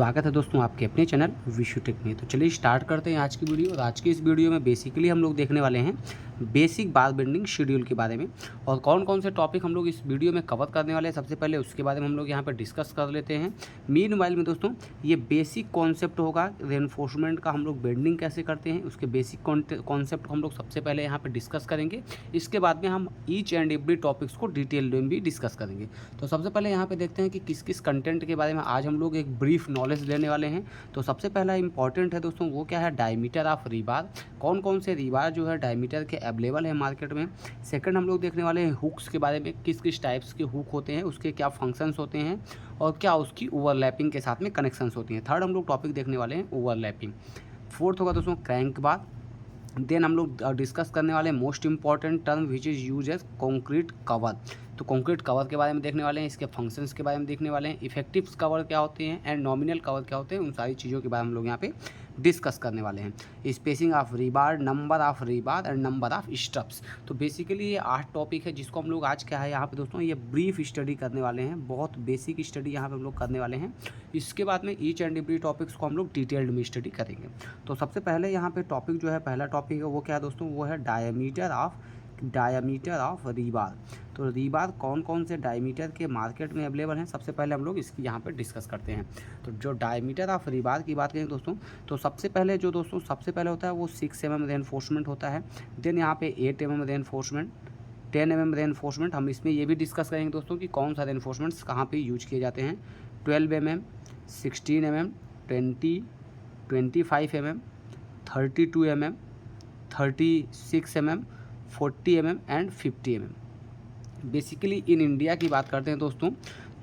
स्वागत है दोस्तों आपके अपने चैनल विशुटेक में। तो चलिए स्टार्ट करते हैं आज की वीडियो। और आज की इस वीडियो में बेसिकली हम लोग देखने वाले हैं बेसिक बार बेंडिंग शेड्यूल के बारे में, और कौन कौन से टॉपिक हम लोग इस वीडियो में कवर करने वाले हैं सबसे पहले उसके बारे में हम लोग यहाँ पर डिस्कस कर लेते हैं। मीनवाइल में दोस्तों ये बेसिक कॉन्सेप्ट होगा रेनफोर्समेंट का, हम लोग बेंडिंग कैसे करते हैं उसके बेसिक कॉन्सेप्ट को हम लोग सबसे पहले यहाँ पर डिस्कस करेंगे। इसके बाद में हम ईच एंड एवरी टॉपिक्स को डिटेल में भी डिस्कस करेंगे। तो सबसे पहले यहाँ पे देखते हैं कि किस किस कंटेंट के बारे में आज हम लोग एक ब्रीफ नॉलेज लेने वाले हैं। तो सबसे पहला इंपॉर्टेंट है दोस्तों, वो क्या है, डायमीटर ऑफ रीबार। कौन कौन से रीबार जो है डायमीटर के अवेलेबल है मार्केट में। सेकंड हम लोग देखने वाले हैं हुक्स के बारे में, किस किस टाइप्स के हुक होते हैं, उसके क्या फंक्शंस होते हैं और क्या उसकी ओवरलैपिंग के साथ में कनेक्शंस होती हैं। थर्ड हम लोग टॉपिक देखने वाले हैं ओवरलैपिंग। फोर्थ होगा दोस्तों क्रैंक बार। देन हम लोग डिस्कस करने वाले हैं most important term which is use as concrete cover. तो कॉन्क्रीट कवर के बारे में देखने वाले हैं, इसके फंक्शंस के बारे में देखने वाले हैं, इफेक्टिव कवर क्या होते हैं एंड नॉमिनल कवर क्या होते हैं, उन सारी चीज़ों के बारे में हम लोग यहाँ पे डिस्कस करने वाले हैं। Spacing of rebar, number of rebar and number of stubs. तो बेसिकली ये 8 टॉपिक है जिसको हम लोग आज क्या है यहाँ पे दोस्तों ये ब्रीफ स्टडी करने वाले हैं, बहुत बेसिक स्टडी यहाँ पे हम लोग करने वाले हैं। इसके बाद में ईच एंड एवरी टॉपिक्स को हम लोग डिटेल्ड में स्टडी करेंगे। तो सबसे पहले यहाँ पे टॉपिक जो है, पहला टॉपिक है वो क्या है दोस्तों, वो है डायमीटर ऑफ रीबार। तो रीबार कौन कौन से डायमीटर के मार्केट में अवेलेबल हैं, सबसे पहले हम लोग इसकी यहाँ पे डिस्कस करते हैं। तो जो डायमीटर ऑफ रीबार की बात करें दोस्तों, तो सबसे पहले होता है वो 6 mm रेनफोर्समेंट होता है। देन यहाँ पे 8 mm रेनफोर्समेंट, 10 mm रेनफोर्समेंट। हम इसमें ये भी डिस्कस करेंगे दोस्तों कि कौन सा रेनफोर्समेंट्स कहाँ पे यूज किए जाते हैं। 12 mm, 16 mm, 20, 25 mm, 32 mm, 36 mm, 40 mm and 50 mm। Basically in India की बात करते हैं दोस्तों,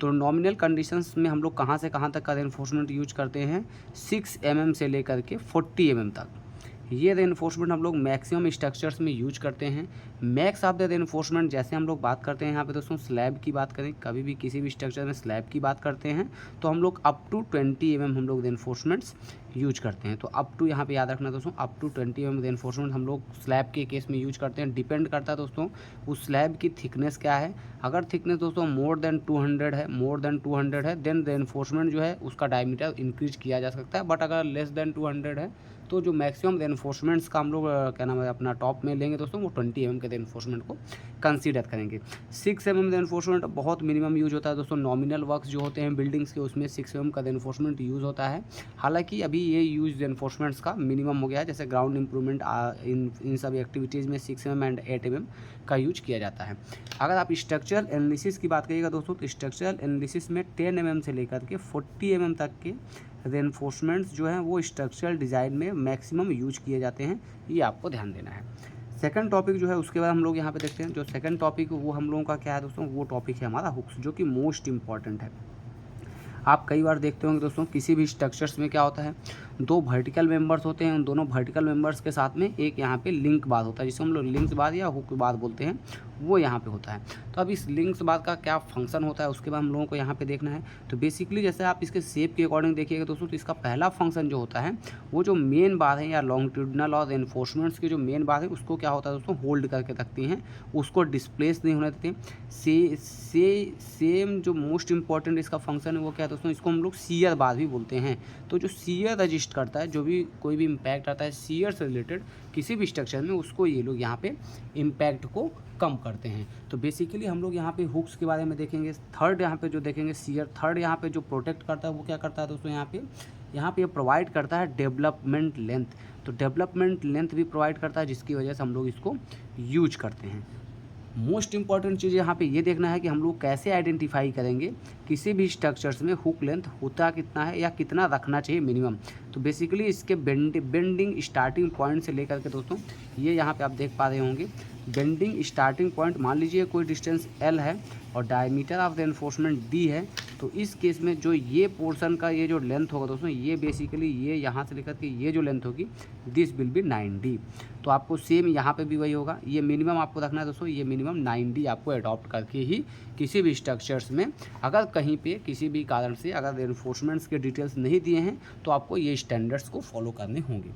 तो नॉमिनल कंडीशंस में हम लोग कहाँ से कहाँ तक का रेनफोर्समेंट यूज करते हैं, 6 mm से लेकर के 40 mm तक। ये रेनफोर्समेंट हम लोग मैक्सिमम स्ट्रक्चर्स में यूज करते हैं। मैक्स ऑफ द रेनफोर्समेंट जैसे हम लोग बात करते हैं यहाँ पे दोस्तों स्लैब की बात करें, कभी भी किसी भी स्ट्रक्चर में स्लैब की बात करते हैं तो हम लोग अप टू 20 mm हम लोग रेनफोर्समेंट्स यूज करते हैं। तो अप टू यहाँ पे याद रखना दोस्तों, अप टू 20 mm रेनफोर्समेंट हम लोग स्लैब के केस में यूज करते हैं। डिपेंड करता है दोस्तों उस स्लैब की थिकनेस क्या है। अगर थिकनेस दोस्तों मोर देन 200 है देन रेनफोर्समेंट जो है उसका डायमीटर इंक्रीज किया जा सकता है। बट अगर लेस देन 200 है तो जो मैक्सिमम रेनफोर्समेंट्स का हम लोग क्या नाम है अपना टॉप में लेंगे दोस्तों, वो 20 mm के रेनफोर्समेंट को कंसीडर करेंगे। 6 mm रेनफोर्समेंट बहुत मिनिमम यूज होता है दोस्तों। नॉमिनल वर्क्स जो होते हैं बिल्डिंग्स के उसमें 6 mm का रेनफोर्समेंट यूज़ होता है। हालांकि अभी ये यूज रेनफोर्समेंट्स का मिनिमम हो गया है, जैसे ग्राउंड इंप्रूवमेंट इन सब एक्टिविटीज़ में 6 mm एंड 8 mm का यूज किया जाता है। अगर आप स्ट्रक्चरल एनालिसिस की बात करिएगा दोस्तों, तो स्ट्रक्चरल एनालिसिस में 10 mm से लेकर के 40 mm तक के रेनफोर्समेंट्स जो हैं वो स्ट्रक्चरल डिज़ाइन में मैक्सिमम यूज किए जाते हैं, ये आपको ध्यान देना है। सेकंड टॉपिक जो है उसके बाद हम लोग यहाँ पे देखते हैं। जो सेकंड टॉपिक वो हम लोगों का क्या है दोस्तों, वो टॉपिक है हमारा हुक्स, जो कि मोस्ट इंपॉर्टेंट है। आप कई बार देखते होंगे दोस्तों किसी भी स्ट्रक्चर्स में क्या होता है, 2 वर्टिकल मेंबर्स होते हैं, उन दोनों वर्टिकल मेंबर्स के साथ में एक यहाँ पे लिंक बार होता है जिसे हम लोग लिंक्स बार या हुक बार बोलते हैं, वो यहाँ पे होता है। तो अब इस लिंक्स बार का क्या फंक्शन होता है उसके बाद हम लोगों को यहाँ पे देखना है। तो बेसिकली जैसे आप इसके शेप के अकॉर्डिंग देखिएगा दोस्तों, तो इसका पहला फंक्शन जो होता है वो जो मेन बार है या लॉन्गिट्यूडनल और रेनफोर्समेंट्स की जो मेन बार है उसको क्या होता है दोस्तों, होल्ड करके रखती हैं, उसको डिस्प्लेस नहीं होने देते। सेम जो मोस्ट इंपॉर्टेंट इसका फंक्शन है वो क्या है दोस्तों, इसको हम लोग शियर बार भी बोलते हैं। तो जो शियर रजिस्ट करता है, जो भी कोई भी इम्पैक्ट आता है शियर से रिलेटेड किसी भी स्ट्रक्चर में, उसको ये लोग यहाँ पे इम्पैक्ट को कम करते हैं। तो बेसिकली हम लोग यहाँ पे हुक्स के बारे में देखेंगे। थर्ड यहाँ पे जो देखेंगे शियर, थर्ड यहाँ पे जो प्रोटेक्ट करता है वो क्या करता है दोस्तों, यहाँ पे प्रोवाइड करता है डेवलपमेंट लेंथ। तो डेवलपमेंट लेंथ भी प्रोवाइड करता है जिसकी वजह से हम लोग इसको यूज करते हैं। मोस्ट इंपॉर्टेंट चीज़ यहाँ पे ये देखना है कि हम लोग कैसे आइडेंटिफाई करेंगे किसी भी स्ट्रक्चर्स में हुक लेंथ होता कितना है या कितना रखना चाहिए मिनिमम। तो बेसिकली इसके बेंडिंग स्टार्टिंग पॉइंट से लेकर के दोस्तों ये यहाँ पे आप देख पा रहे होंगे, बेंडिंग स्टार्टिंग पॉइंट मान लीजिए कोई डिस्टेंस L है और डायमीटर ऑफ रेनफोर्समेंट D है। तो इस केस में जो ये पोर्शन का ये जो लेंथ होगा दोस्तों, ये बेसिकली ये यहाँ से लेकर के ये जो लेंथ होगी दिस विल बी 9D। तो आपको सेम यहाँ पे भी वही होगा, ये मिनिमम आपको रखना है दोस्तों, ये मिनिमम 9D आपको अडॉप्ट करके ही किसी भी स्ट्रक्चर्स में अगर कहीं पे किसी भी कारण से अगर रेनफोर्समेंट्स के डिटेल्स नहीं दिए हैं तो आपको ये स्टैंडर्ड्स को फॉलो करने होंगे।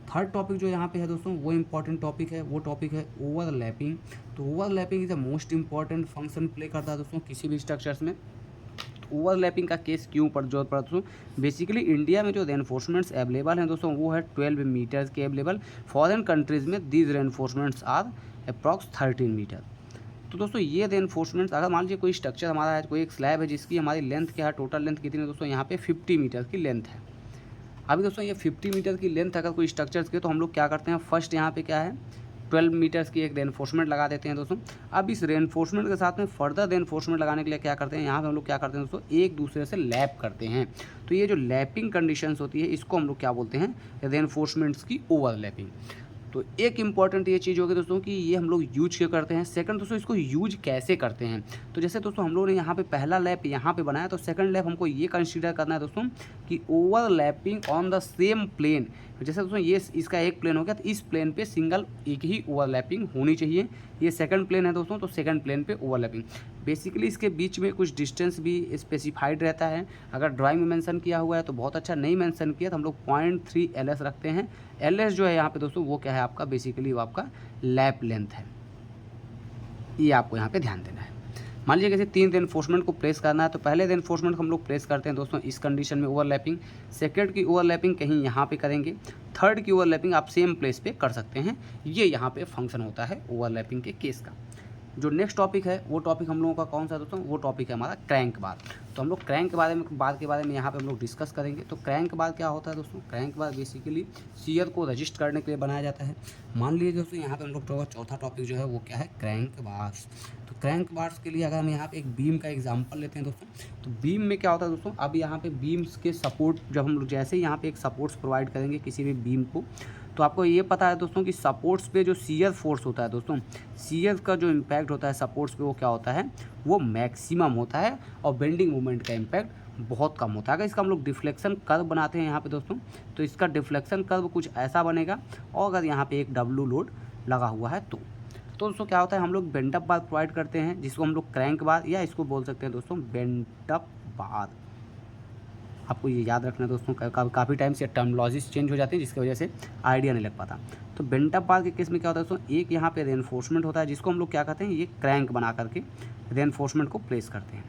थर्ड टॉपिक जो यहाँ पे है दोस्तों वो इंपॉर्टेंट टॉपिक है, वो टॉपिक है ओवरलैपिंग। तो overlapping is the most important function play करता है दोस्तों किसी भी स्ट्रक्चर्स में। तो ओवरलैपिंग का केस क्यों जरूरत पड़ा दोस्तों, बेसिकली इंडिया में जो रेनफोर्समेंट्स अवेलेबल हैं दोस्तों वो है 12 मीटर्स के अवेलेबल। फॉरेन कंट्रीज़ में दीज रेनफोर्समेंट्स आर अप्रॉक्स 13 मीटर। तो दोस्तों ये रेनफोर्समेंट्स, अगर मान लीजिए कोई स्ट्रक्चर हमारा है, कोई एक स्लैब है जिसकी हमारी लेंथ क्या है, टोटल लेंथ कितनी है दोस्तों, यहाँ पे 50 मीटर की लेंथ है। अभी दोस्तों ये 50 मीटर की लेंथ अगर कोई स्ट्रक्चर्स की, तो हम लोग क्या करते हैं, फर्स्ट यहाँ पे क्या है 12 मीटर्स की एक रेनफोर्समेंट लगा देते हैं दोस्तों। अब इस रेनफोर्समेंट के साथ में फर्दर रेनफोर्समेंट लगाने के लिए क्या करते हैं, यहाँ पे हम लोग क्या करते हैं दोस्तों, एक दूसरे से लैप करते हैं। तो ये जो लैपिंग कंडीशंस होती है इसको हम लोग क्या बोलते हैं, रेनफोर्समेंट्स की ओवरलैपिंग। तो एक इम्पॉर्टेंट ये चीज़ होगी दोस्तों कि ये हम लोग यूज क्यों करते हैं। सेकंड दोस्तों इसको यूज कैसे करते हैं, तो जैसे दोस्तों हम लोगों ने यहाँ पे पहला लैप यहाँ पे बनाया, तो सेकंड लैप हमको ये कंसीडर करना है दोस्तों कि overlapping on the same plane. जैसे दोस्तों ये इसका एक प्लेन हो गया, तो इस प्लेन पे सिंगल एक ही ओवरलैपिंग होनी चाहिए। ये सेकंड प्लेन है दोस्तों, तो सेकंड प्लेन पे ओवरलैपिंग। बेसिकली इसके बीच में कुछ डिस्टेंस भी स्पेसिफाइड रहता है। अगर ड्राइंग में मेंशन किया हुआ है तो बहुत अच्छा, नहीं मेंशन किया तो हम लोग 0.3 LS रखते हैं। LS जो है यहाँ पे दोस्तों वो क्या है आपका, बेसिकली वो आपका लैप लेंथ है। ये आपको यहाँ पे ध्यान देना है। मान लीजिए किसी 3 रेनफोर्समेंट को प्लेस करना है, तो पहले रेनफोर्समेंट को हम लोग प्लेस करते हैं दोस्तों इस कंडीशन में ओवरलैपिंग। सेकंड की ओवरलैपिंग कहीं यहाँ पे करेंगे। थर्ड की ओवरलैपिंग आप सेम प्लेस पे कर सकते हैं। ये यहाँ पे फंक्शन होता है ओवरलैपिंग के केस का। जो नेक्स्ट टॉपिक है वो टॉपिक हम लोगों का कौन सा दोस्तों, वो टॉपिक है हमारा क्रैंक बार। तो हम लोग क्रैंक के बारे में यहाँ पे हम लोग डिस्कस करेंगे। तो क्रैंक बार क्या होता है दोस्तों, क्रैंक बार बेसिकली शियर को रजिस्ट करने के लिए बनाया जाता है। मान लीजिए दोस्तों यहाँ पे हम लोग चौथा टॉपिक जो है वो क्या है, क्रैंक बार्स। तो क्रैंक बार्स के लिए अगर हम यहाँ पे एक बीम का एग्जाम्पल लेते हैं दोस्तों, तो बीम में क्या होता है दोस्तों, अब यहाँ पे बीम्स के सपोर्ट, जब हम लोग जैसे ही यहाँ पे एक सपोर्ट्स प्रोवाइड करेंगे किसी भी बीम को, तो आपको ये पता है दोस्तों कि सपोर्ट्स पे जो शियर फोर्स होता है दोस्तों, शियर का जो इम्पैक्ट होता है सपोर्ट्स पे वो क्या होता है, वो मैक्सिमम होता है और बेंडिंग मोमेंट का इम्पैक्ट बहुत कम होता है। अगर इसका हम लोग डिफ्लेक्शन कर्व बनाते हैं यहाँ पे दोस्तों, तो इसका डिफ्लेक्शन कर्व कुछ ऐसा बनेगा। और अगर यहाँ पे एक W लोड लगा हुआ है तो दोस्तों क्या होता है, हम लोग बेंट अप बार प्रोवाइड करते हैं जिसको हम लोग क्रैंक बार या इसको बोल सकते हैं दोस्तों बेंट अप बार। आपको ये याद रखना है दोस्तों, काफ़ी टाइम से टर्मोलॉजीज चेंज हो जाती है जिसकी वजह से आइडिया नहीं लग पाता। तो बेंट अप बार के केस में क्या होता है दोस्तों, एक यहाँ पे रेनफोर्समेंट होता है जिसको हम लोग क्या कहते हैं, ये क्रैंक बना करके रेनफोर्समेंट को प्लेस करते हैं।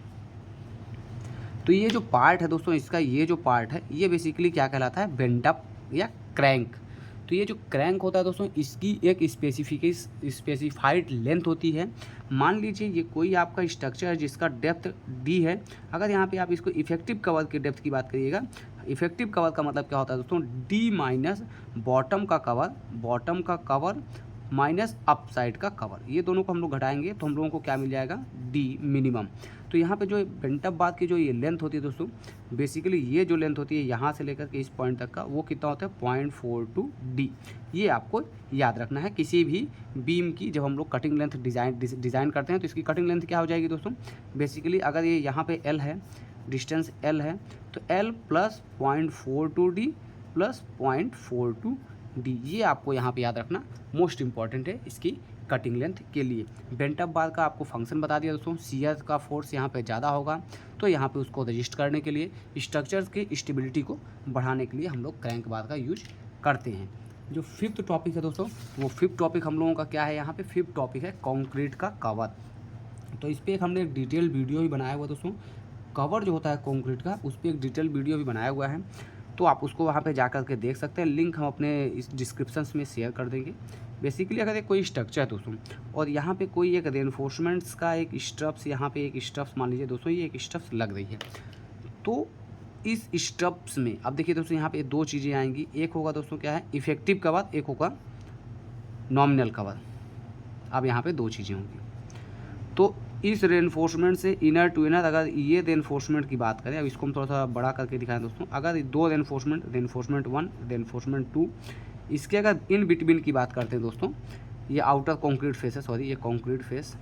तो ये जो पार्ट है दोस्तों, इसका ये जो पार्ट है ये बेसिकली क्या कहलाता है, बेंट अप या क्रैंक। तो ये जो क्रैंक होता है दोस्तों इसकी एक स्पेसिफाइड लेंथ होती है। मान लीजिए ये कोई आपका स्ट्रक्चर है जिसका डेप्थ D है। अगर यहाँ पे आप इसको इफेक्टिव कवर के डेप्थ की बात करिएगा, इफेक्टिव कवर का मतलब क्या होता है दोस्तों, D माइनस बॉटम का कवर माइनस अप साइड का कवर, ये दोनों को हम लोग घटाएंगे तो हम लोगों को क्या मिल जाएगा, D मिनिमम। तो यहाँ पे जो बेंट अप बार की जो ये लेंथ होती है दोस्तों, बेसिकली ये जो लेंथ होती है यहाँ से लेकर के इस पॉइंट तक का, वो कितना होता है 0.42 D। ये आपको याद रखना है। किसी भी बीम की जब हम लोग कटिंग लेंथ डिज़ाइन करते हैं तो इसकी कटिंग लेंथ क्या हो जाएगी दोस्तों, बेसिकली अगर ये यहाँ पे L है, डिस्टेंस L है, तो L plus 0.42 D plus 0.42 D, ये आपको यहाँ पे याद रखना मोस्ट इंपॉर्टेंट है इसकी कटिंग लेंथ के लिए। बेंट अप बार का आपको फंक्शन बता दिया दोस्तों, शियर का फोर्स यहाँ पे ज़्यादा होगा तो यहाँ पे उसको रजिस्ट करने के लिए, स्ट्रक्चर्स की स्टेबिलिटी को बढ़ाने के लिए हम लोग क्रैंक बार का यूज करते हैं। जो फिफ्थ टॉपिक है दोस्तों, वो फिफ्थ टॉपिक हम लोगों का क्या है, यहाँ पे फिफ्थ टॉपिक है कंक्रीट का कवर। तो इस पर एक हमने एक डिटेल वीडियो भी बनाया हुआ दोस्तों, कवर जो होता है कंक्रीट का उस पर एक डिटेल वीडियो भी बनाया हुआ है, तो आप उसको वहाँ पे जा कर के देख सकते हैं। लिंक हम अपने इस डिस्क्रिप्शन में शेयर कर देंगे। बेसिकली अगर कोई स्ट्रक्चर है दोस्तों और यहाँ पे कोई एक रेनफोर्समेंट्स का एक स्ट्रप्स, यहाँ पे एक स्ट्रप्स मान लीजिए दोस्तों, ये एक स्ट्रप्स लग रही है, तो इस स्ट्रप्स में अब देखिए दोस्तों यहाँ पे दो चीज़ें आएंगी। एक होगा दोस्तों क्या है, इफेक्टिव कवर, एक होगा नॉमिनल कवर। अब यहाँ पे दो चीज़ें होंगी। तो इस रेनफोर्समेंट से इनर टू इनर, अगर ये रेनफोर्समेंट की बात करें, अब इसको हम थोड़ा सा बड़ा करके दिखाएं दोस्तों, अगर दो रेनफोर्समेंट 1, रेनफोर्समेंट 2, इसके अगर इन बिटवीन की बात करते हैं दोस्तों, ये आउटर कंक्रीट फेस है, सॉरी ये कंक्रीट फेस,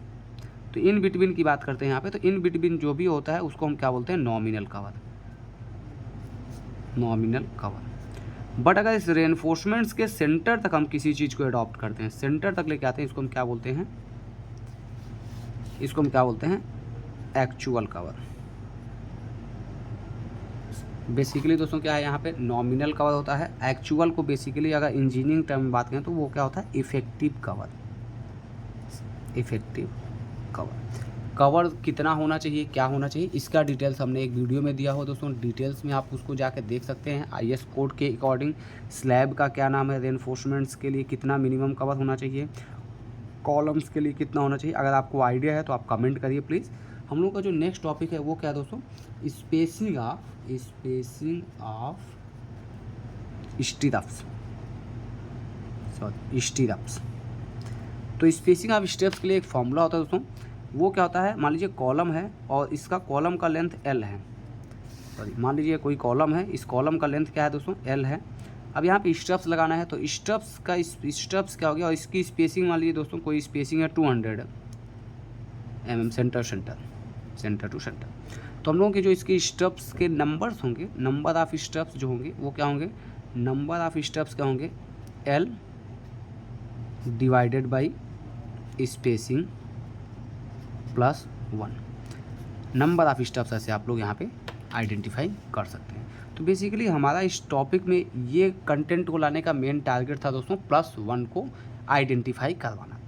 तो इन बिटवीन की बात करते हैं यहाँ पे, तो इन बिटवीन जो भी होता है उसको हम क्या बोलते हैं, नॉमिनल कवर। बट अगर इस रेनफोर्समेंट्स के सेंटर तक हम किसी चीज़ को अडॉप्ट करते हैं, सेंटर तक लेके आते हैं, इसको हम क्या बोलते हैं, एक्चुअल कवर। बेसिकली दोस्तों क्या है, यहाँ पे नॉमिनल कवर होता है, एक्चुअल को बेसिकली अगर इंजीनियरिंग टर्म में बात करें तो वो क्या होता है, इफेक्टिव कवर। कवर कितना होना चाहिए, क्या होना चाहिए, इसका डिटेल्स हमने एक वीडियो में दिया हो दोस्तों। डिटेल्स में आप उसको जाकर देख सकते हैं। IS कोड के अकॉर्डिंग स्लैब का क्या नाम है, रेनफोर्समेंट्स के लिए कितना मिनिमम कवर होना चाहिए, कॉलम्स के लिए कितना होना चाहिए। अगर आपको आइडिया है तो आप कमेंट करिए प्लीज़। हम लोग का जो नेक्स्ट टॉपिक है वो क्या है दोस्तों, स्पेसिंग ऑफ स्टीरप्स, तो स्पेसिंग ऑफ स्टेप्स के लिए एक फॉर्मूला होता है दोस्तों। वो क्या होता है, मान लीजिए कॉलम है और इसका कॉलम का लेंथ L है, मान लीजिए कोई कॉलम है, इस कॉलम का लेंथ क्या है दोस्तों, L है। अब यहाँ पे स्टेप्स लगाना है, तो स्टेप्स क्या हो गया, और इसकी स्पेसिंग मान लीजिए दोस्तों कोई स्पेसिंग है 200 mm सेंटर टू सेंटर। तो हम लोगों के जो इसके स्टेप्स के नंबर्स होंगे, नंबर ऑफ स्टेप्स जो होंगे वो क्या होंगे, नंबर ऑफ स्टेप्स क्या होंगे, L divided by spacing plus 1। Number of steps ऐसे आप लोग यहाँ पे आइडेंटिफाई कर सकते हैं। तो बेसिकली हमारा इस टॉपिक में ये कंटेंट को लाने का मेन टारगेट था दोस्तों, +1 को आइडेंटिफाई करवाना।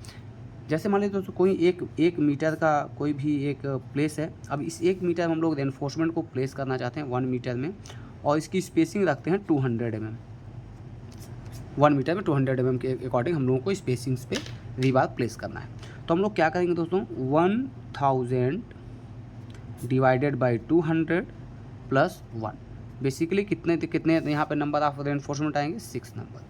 जैसे मान लीजिए दोस्तों कोई एक मीटर का कोई भी एक प्लेस है। अब इस 1 मीटर में हम लोग रेनफोर्समेंट को प्लेस करना चाहते हैं 1 मीटर में, और इसकी स्पेसिंग रखते हैं 200 mm। 1 मीटर में 200 mm के अकॉर्डिंग हम लोगों को स्पेसिंग्स पे रीबार प्लेस करना है। तो हम लोग क्या करेंगे दोस्तों, 1000 डिवाइडेड बाई 200 प्लस 1। बेसिकली कितने यहाँ पे नंबर ऑफ रेनफोर्समेंट आएंगे, 6 नंबर।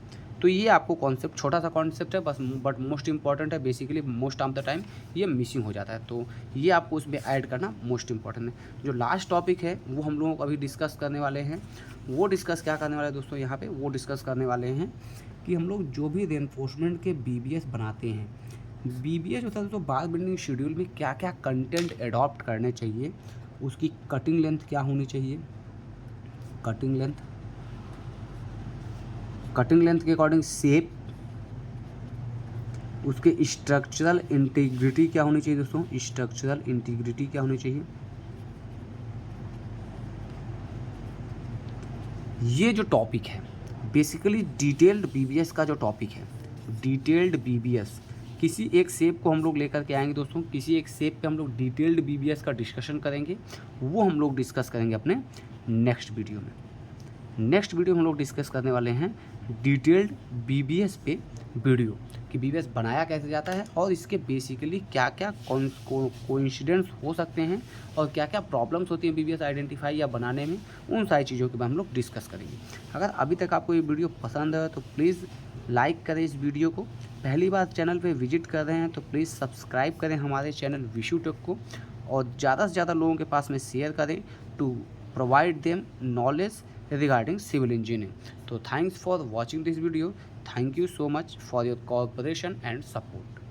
तो ये आपको कॉन्सेप्ट, छोटा सा कॉन्सेप्ट है बस, बट मोस्ट इंपॉर्टेंट है। Basically most of the time ये मिसिंग हो जाता है, तो ये आपको उसमें ऐड करना मोस्ट इंपॉर्टेंट है। जो लास्ट टॉपिक है वो हम लोगों को अभी डिस्कस करने वाले हैं। वो डिस्कस क्या करने वाले हैं दोस्तों, यहाँ पे वो डिस्कस करने वाले हैं कि हम लोग जो भी रेनफोर्समेंट के BBS बनाते हैं, BBS होता है दोस्तों बार बेंडिंग शेड्यूल में क्या क्या कंटेंट एडॉप्ट करने चाहिए, उसकी कटिंग लेंथ क्या होनी चाहिए, कटिंग लेंथ के अकॉर्डिंग शेप, उसके स्ट्रक्चरल इंटीग्रिटी क्या होनी चाहिए दोस्तों, स्ट्रक्चरल इंटीग्रिटी क्या होनी चाहिए। ये जो टॉपिक है बेसिकली डिटेल्ड BBS का जो टॉपिक है, डिटेल्ड BBS, किसी एक शेप को हम लोग लेकर के आएंगे दोस्तों, किसी एक शेप पे हम लोग डिटेल्ड BBS का डिस्कशन करेंगे। वो हम लोग डिस्कस करेंगे अपने नेक्स्ट वीडियो में। नेक्स्ट वीडियो में हम लोग डिस्कस करने वाले हैं डिटेल्ड BBS पे वीडियो, कि BBS बनाया कैसे जाता है और इसके बेसिकली क्या क्या कोइंसिडेंस हो सकते हैं और क्या क्या प्रॉब्लम्स होती हैं BBS आइडेंटिफाई या बनाने में, उन सारी चीज़ों के बारे में हम लोग डिस्कस करेंगे। अगर अभी तक आपको ये वीडियो पसंद है तो प्लीज़ लाइक करें इस वीडियो को। पहली बार चैनल पे विजिट कर रहे हैं तो प्लीज़ सब्सक्राइब करें हमारे चैनल विशु टेक को, और ज़्यादा से ज़्यादा लोगों के पास में शेयर करें to provide them knowledge regarding civil engineering. So thanks for watching this video. Thank you so much for your cooperation and support.